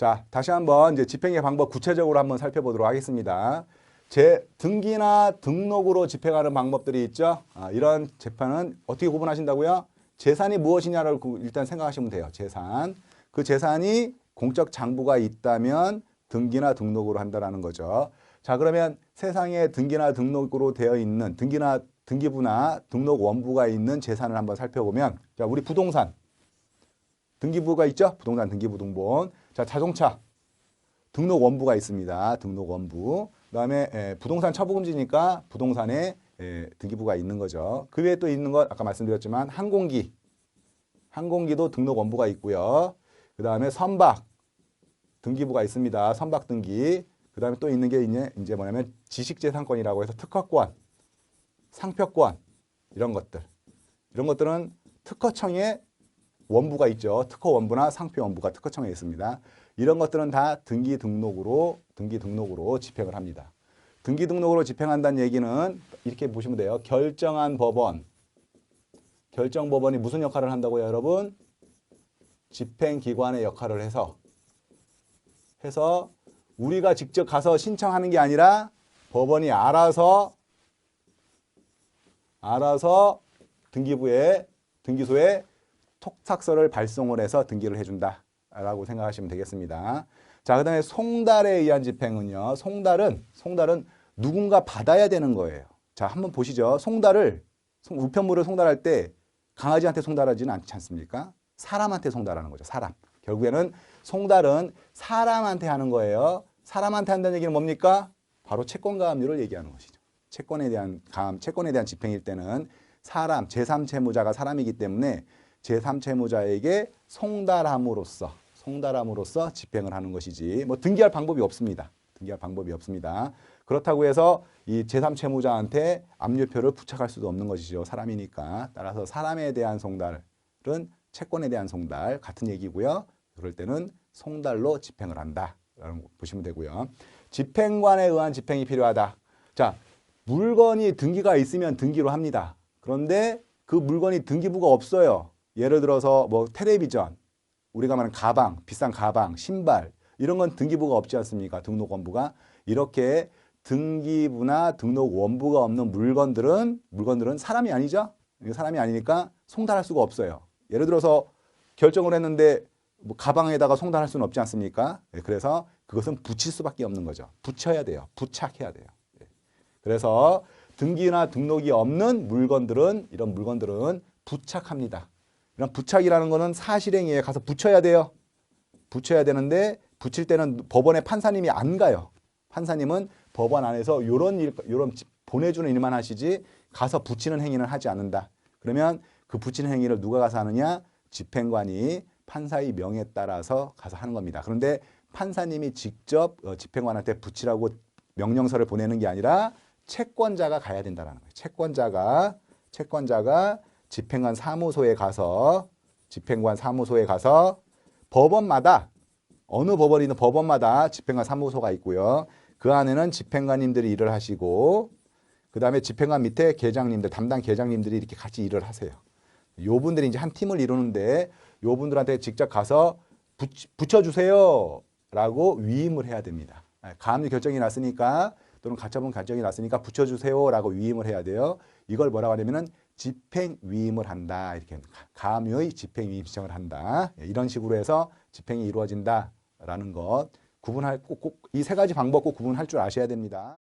자, 다시 한번 이제 집행의 방법 구체적으로 한번 살펴보도록 하겠습니다. 등기나 등록으로 집행하는 방법들이 있죠. 이런 재판은 어떻게 구분하신다고요? 재산이 무엇이냐를 일단 생각하시면 돼요. 재산. 그 재산이 공적 장부가 있다면 등기나 등록으로 한다라는 거죠. 자, 그러면 세상에 등기나 등록으로 되어 있는 등기부나 등록 원부가 있는 재산을 한번 살펴보면, 자, 우리 부동산 등기부가 있죠? 부동산 등기부 등본. 자, 자동차 등록 원부가 있습니다. 등록 원부. 그다음에 부동산 처분금지니까 부동산에 등기부가 있는 거죠. 그 외에 또 있는 것 아까 말씀드렸지만 항공기도 등록 원부가 있고요. 그다음에 선박 등기부가 있습니다. 선박 등기. 그다음에 또 있는 게 이제 뭐냐면 지식재산권이라고 해서 특허권, 상표권 이런 것들. 이런 것들은 특허청에 원부가 있죠. 특허 원부나 상표 원부가 특허청에 있습니다. 이런 것들은 다 등기 등록으로 집행을 합니다. 등기 등록으로 집행한다는 얘기는 이렇게 보시면 돼요. 결정한 법원. 결정 법원이 무슨 역할을 한다고요, 여러분? 집행기관의 역할을 해서 우리가 직접 가서 신청하는 게 아니라 법원이 알아서 등기소에 톡탁서를 발송을 해서 등기를 해준다라고 생각하시면 되겠습니다. 자, 그 다음에 송달에 의한 집행은요. 송달은 누군가 받아야 되는 거예요. 자, 한번 보시죠. 우편물을 송달할 때 강아지한테 송달하지는 않지 않습니까? 사람한테 송달하는 거죠. 사람. 결국에는 송달은 사람한테 하는 거예요. 사람한테 한다는 얘기는 뭡니까? 바로 채권가압류를 얘기하는 것이죠. 채권에 대한 집행일 때는 제3채무자가 사람이기 때문에 제3채무자에게 송달함으로써 집행을 하는 것이지 뭐 등기할 방법이 없습니다. 그렇다고 해서 이 제3채무자한테 압류표를 부착할 수도 없는 것이죠. 사람이니까. 따라서 사람에 대한 송달은 채권에 대한 송달 같은 얘기고요. 그럴 때는 송달로 집행을 한다라고 보시면 되고요. 집행관에 의한 집행이 필요하다. 자, 물건이 등기가 있으면 등기로 합니다. 그런데 그 물건이 등기부가 없어요. 예를 들어서 뭐 텔레비전, 우리가 말하는 가방, 비싼 가방, 신발 이런 건 등기부가 없지 않습니까? 등록원부가. 이렇게 등기부나 등록원부가 없는 물건들은 사람이 아니죠? 사람이 아니니까 송달할 수가 없어요. 예를 들어서 결정을 했는데 뭐 가방에다가 송달할 수는 없지 않습니까? 그래서 그것은 붙일 수밖에 없는 거죠. 붙여야 돼요. 부착해야 돼요. 그래서 등기나 등록이 없는 이런 물건들은 부착합니다. 이런 부착이라는 거는 사실행위에 가서 붙여야 돼요. 붙여야 되는데 붙일 때는 법원에 판사님이 안 가요. 판사님은 법원 안에서 요런 보내주는 일만 하시지 가서 붙이는 행위는 하지 않는다. 그러면 그 붙이는 행위를 누가 가서 하느냐? 집행관이 판사의 명에 따라서 가서 하는 겁니다. 그런데 판사님이 직접 집행관한테 붙이라고 명령서를 보내는 게 아니라 채권자가 가야 된다는 거예요. 채권자가 집행관 사무소에 가서 법원마다 어느 법원이든 법원마다 집행관 사무소가 있고요. 그 안에는 집행관님들이 일을 하시고 그 다음에 집행관 밑에 담당 계장님들이 이렇게 같이 일을 하세요. 요분들이 이제 한 팀을 이루는데 요분들한테 직접 가서 붙여주세요 라고 위임을 해야 됩니다. 가압류 결정이 났으니까 또는 가처분 결정이 났으니까 붙여주세요 라고 위임을 해야 돼요. 이걸 뭐라고 하냐면은 집행위임을 한다. 이렇게 가압류의 집행위임 신청을 한다. 이런 식으로 해서 집행이 이루어진다라는 것 꼭 이 세 가지 방법 꼭 구분할 줄 아셔야 됩니다.